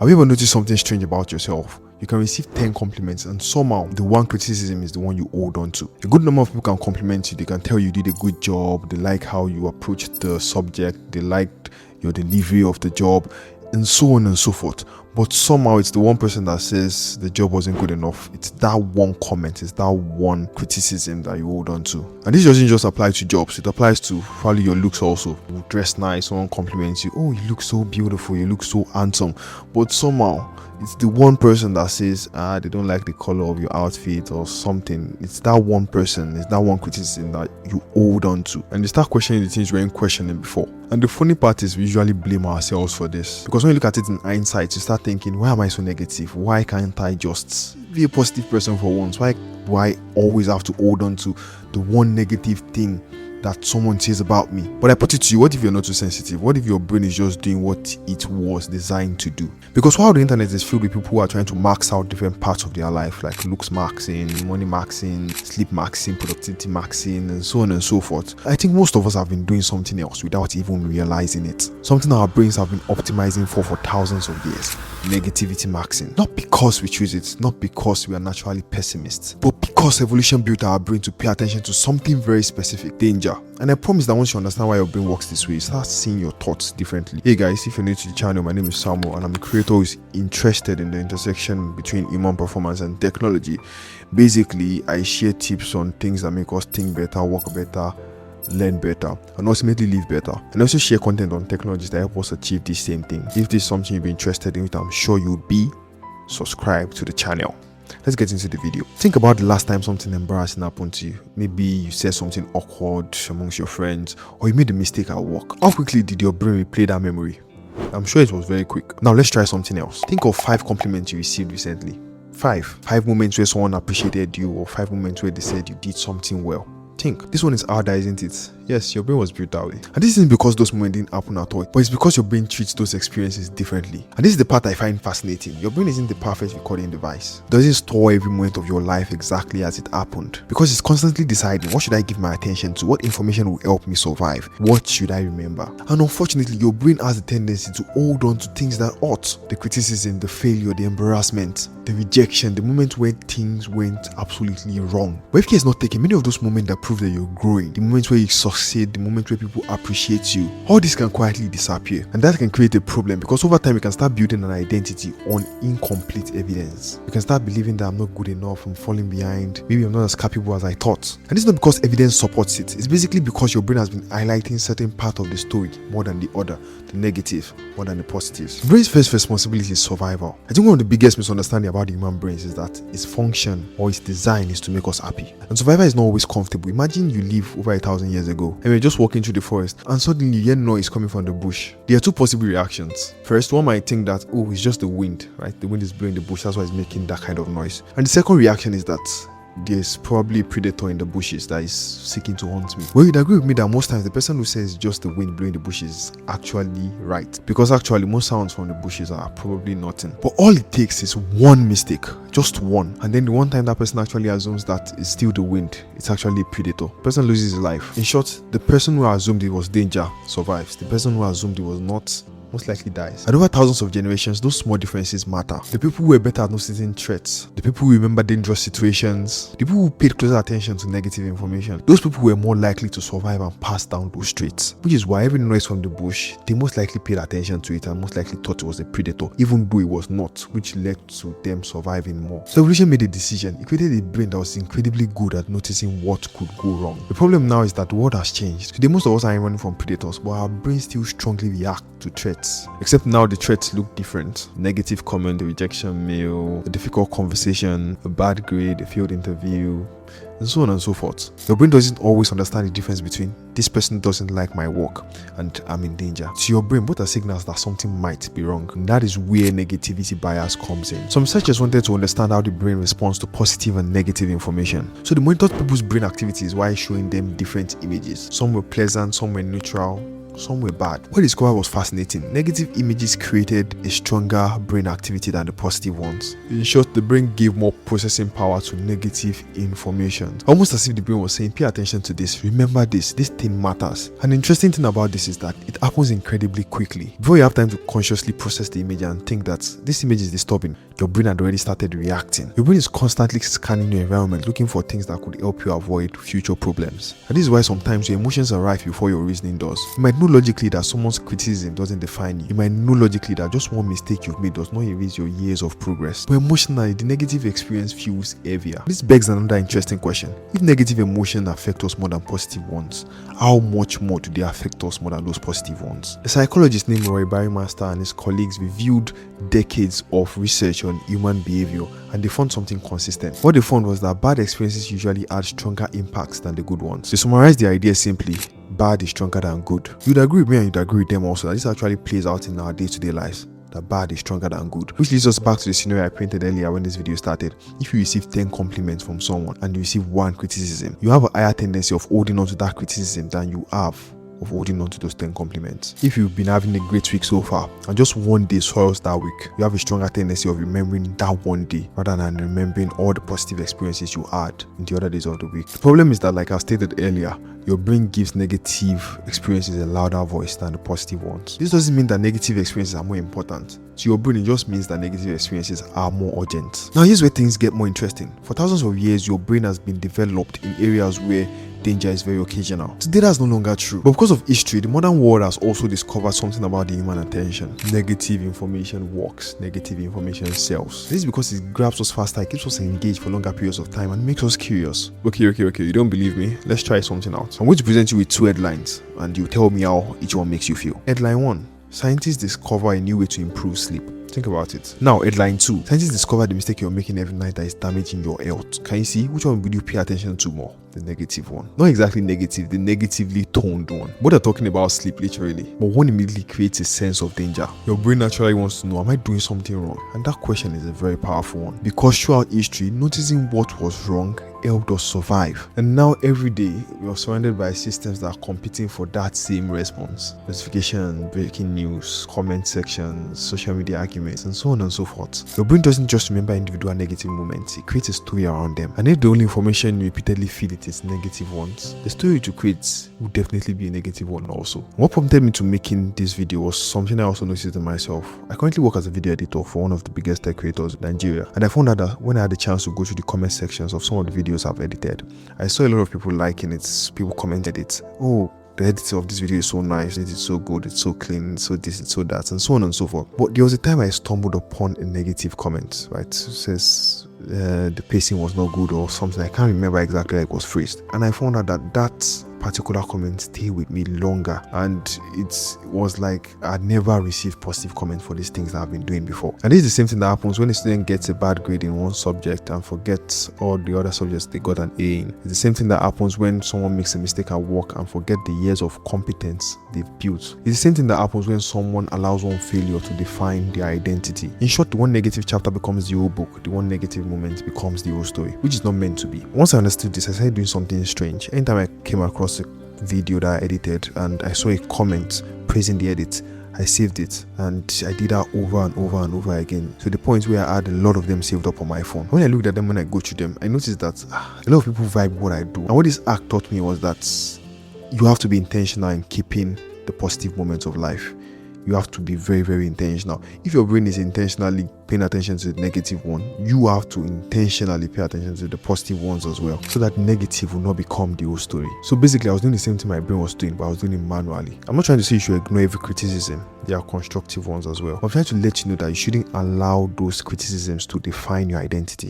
Have you ever noticed something strange about yourself? You can receive 10 compliments and somehow the one criticism is the one you hold on to. A good number of people can compliment you. They can tell you did a good job. They like how you approached the subject. They liked your delivery of the job, and so on and so forth. But somehow it's the one person that says the job wasn't good enough. It's that one comment, it's that one criticism that you hold on to. And this doesn't just apply to jobs, it applies to probably your looks also. You dress nice, someone compliments you, oh, you look so beautiful, you look so handsome. But somehow it's the one person that says they don't like the color of your outfit or something. It's that one person, it's that one criticism that you hold on to, and you start questioning the things you weren't questioning before. And the funny part is we usually blame ourselves for this, because when you look at it in hindsight, you start thinking, why am I so negative? Why can't I just be a positive person for once? Why do I always have to hold on to the one negative thing that someone says about me? But I put it to you, what if you're not too sensitive? What if your brain is just doing what it was designed to do? Because while the internet is filled with people who are trying to max out different parts of their life, like looks maxing, money maxing, sleep maxing, productivity maxing, and so on and so forth, I think most of us have been doing something else without even realizing it. Something our brains have been optimizing for thousands of years. Negativity maxing. Not because we choose it, not because we are naturally pessimists, but because evolution built our brain to pay attention to something very specific: danger. And I promise that once you understand why your brain works this way, you start seeing your thoughts differently. Hey guys, if you're new to the channel, my name is Samuel and I'm a creator who is interested in the intersection between human performance and technology. Basically, I share tips on things that make us think better, work better, learn better, and ultimately live better. And also share content on technologies that help us achieve the same thing. If this is something you'd be interested in, which I'm sure you'd be, subscribe to the channel. Let's get into the video. Think about the last time something embarrassing happened to you. Maybe you said something awkward amongst your friends, or you made a mistake at work. How quickly did your brain replay that memory? I'm sure it was very quick. Now let's try something else. Think of 5 compliments you received recently. 5 moments where someone appreciated you, or 5 moments where they said you did something well. Think. This one is harder, isn't it? Yes, your brain was built that way. And this isn't because those moments didn't happen at all, but it's because your brain treats those experiences differently. And this is the part I find fascinating. Your brain isn't the perfect recording device. It doesn't store every moment of your life exactly as it happened, because it's constantly deciding, what should I give my attention to? What information will help me survive? What should I remember? And unfortunately, your brain has a tendency to hold on to things that hurt. The criticism, the failure, the embarrassment, the rejection, the moment when things went absolutely wrong. But if care is not taken, many of those moments that prove that you're growing, the moments where you succeed, the moment where people appreciate you, all this can quietly disappear. And that can create a problem, because over time you can start building an identity on incomplete evidence. You can start believing that I'm not good enough, I'm falling behind, maybe I'm not as capable as I thought. And this is not because evidence supports it, it's basically because your brain has been highlighting certain part of the story more than the other, the negative more than the positives. The brain's first responsibility is survival. I think one of the biggest misunderstandings about the human brains is that its function or its design is to make us happy. And survival is not always comfortable. Imagine you live over 1,000 years ago and you're just walking through the forest and suddenly you hear noise coming from the bush. There are 2 possible reactions. First, one might think that, oh, it's just the wind, right? The wind is blowing the bush, that's why it's making that kind of noise. And the second reaction is that there's probably a predator in the bushes that is seeking to hunt me. Well, you'd agree with me that most times the person who says just the wind blowing the bushes is actually right, because actually most sounds from the bushes are probably nothing. But all it takes is one mistake, just one, and then the one time that person actually assumes that it's still the wind, it's actually a predator. The person loses his life. In short, the person who assumed it was danger survives. The person who assumed it was not most likely dies. And over thousands of generations, those small differences matter. The people who were better at noticing threats, the people who remember dangerous situations, the people who paid closer attention to negative information, those people were more likely to survive and pass down those traits. Which is why every noise from the bush, they most likely paid attention to it and most likely thought it was a predator, even though it was not, which led to them surviving more. So evolution made a decision. It created a brain that was incredibly good at noticing what could go wrong. The problem now is that the world has changed. Today, most of us aren't running from predators, but our brains still strongly react to threats. Except now the threats look different. Negative comment, the rejection mail, a difficult conversation, a bad grade, a failed interview, and so on and so forth. Your brain doesn't always understand the difference between this person doesn't like my work and I'm in danger. To your brain, both are signals that something might be wrong. And that is where negativity bias comes in. Some researchers wanted to understand how the brain responds to positive and negative information. So they monitored people's brain activities while showing them different images. Some were pleasant, some were neutral, some were bad. What I discovered was fascinating. Negative images created a stronger brain activity than the positive ones. In short, the brain gave more processing power to negative information. Almost as if the brain was saying, pay attention to this, remember this thing matters. An interesting thing about this is that it happens incredibly quickly. Before you have time to consciously process the image and think that this image is disturbing, your brain had already started reacting. Your brain is constantly scanning your environment, looking for things that could help you avoid future problems. And this is why sometimes your emotions arrive before your reasoning does. You might know logically that someone's criticism doesn't define you. You might know logically that just one mistake you've made does not erase your years of progress. But emotionally, the negative experience feels heavier. This begs another interesting question. If negative emotions affect us more than positive ones, how much more do they affect us more than those positive ones? A psychologist named Roy Barrymaster and his colleagues reviewed decades of research on human behavior, and they found something consistent. What they found was that bad experiences usually had stronger impacts than the good ones. To summarize the idea simply, bad is stronger than good. You'd agree with me and you'd agree with them also that this actually plays out in our day-to-day lives. That bad is stronger than good. Which leads us back to the scenario I painted earlier when this video started. If you receive 10 compliments from someone and you receive 1 criticism, you have a higher tendency of holding on to that criticism than you have of holding on to those 10 compliments. If you've been having a great week so far and just one day soils that week, you have a stronger tendency of remembering that one day rather than remembering all the positive experiences you had in the other days of the week. The problem is that, like I stated earlier, your brain gives negative experiences a louder voice than the positive ones. This doesn't mean that negative experiences are more important. To your brain, it just means that negative experiences are more urgent. Now, here's where things get more interesting. For thousands of years, your brain has been developed in areas where danger is very occasional. Today, that's no longer true. But because of history, the modern world has also discovered something about the human attention. Negative information works. Negative information sells. This is because it grabs us faster, it keeps us engaged for longer periods of time, and makes us curious. Okay. You don't believe me? Let's try something out. I'm going to present you with 2 headlines, and you tell me how each one makes you feel. Headline 1. Scientists discover a new way to improve sleep. Think about it. Now, headline 2. Scientists discover the mistake you're making every night that is damaging your health. Can you see? Which one would you pay attention to more? The negative one. Not exactly negative, the negatively toned one. Both are talking about sleep literally, but one immediately creates a sense of danger. Your brain naturally wants to know, am I doing something wrong? And that question is a very powerful one, because throughout history, noticing what was wrong helped us survive. And now every day, we are surrounded by systems that are competing for that same response. Notification, breaking news, comment sections, social media arguments, and so on and so forth. Your brain doesn't just remember individual negative moments, it creates a story around them. And if the only information you repeatedly feed it is negative ones, the story to create will definitely be a negative one also. What prompted me to making this video was something I also noticed in myself. I currently work as a video editor for one of the biggest tech creators in Nigeria, and I found out that when I had the chance to go through the comment sections of some of the videos I've edited, I saw a lot of people liking it. People commented it. Oh, the editing of this video is so nice, it is so good, it's so clean, it's so this, it's so that, and so on and so forth. But there was a time I stumbled upon a negative comment, right? It says the pacing was not good or something. I can't remember exactly how it was phrased. And I found out that particular comment stayed with me longer, and it was like I'd never received positive comments for these things that I've been doing before. And this is the same thing that happens when a student gets a bad grade in one subject and forgets all the other subjects they got an A in. It's the same thing that happens when someone makes a mistake at work and forget the years of competence they've built. It's the same thing that happens when someone allows one failure to define their identity. In short, the one negative chapter becomes the whole book, the one negative moment becomes the whole story, which is not meant to be. Once I understood this, I started doing something strange. Anytime I came across a video that I edited and I saw a comment praising the edit, I saved it, and I did that over and over and over again, to the point where I had a lot of them saved up on my phone. When I looked at them, when I go through them, I noticed that a lot of people vibe what I do. And what this act taught me was that you have to be intentional in keeping the positive moments of life. You have to be very, very intentional. If your brain is intentionally paying attention to the negative one, you have to intentionally pay attention to the positive ones as well, so that negative will not become the whole story. So basically, I was doing the same thing my brain was doing, but I was doing it manually. I'm not trying to say you should ignore every criticism. There are constructive ones as well. I'm trying to let you know that you shouldn't allow those criticisms to define your identity.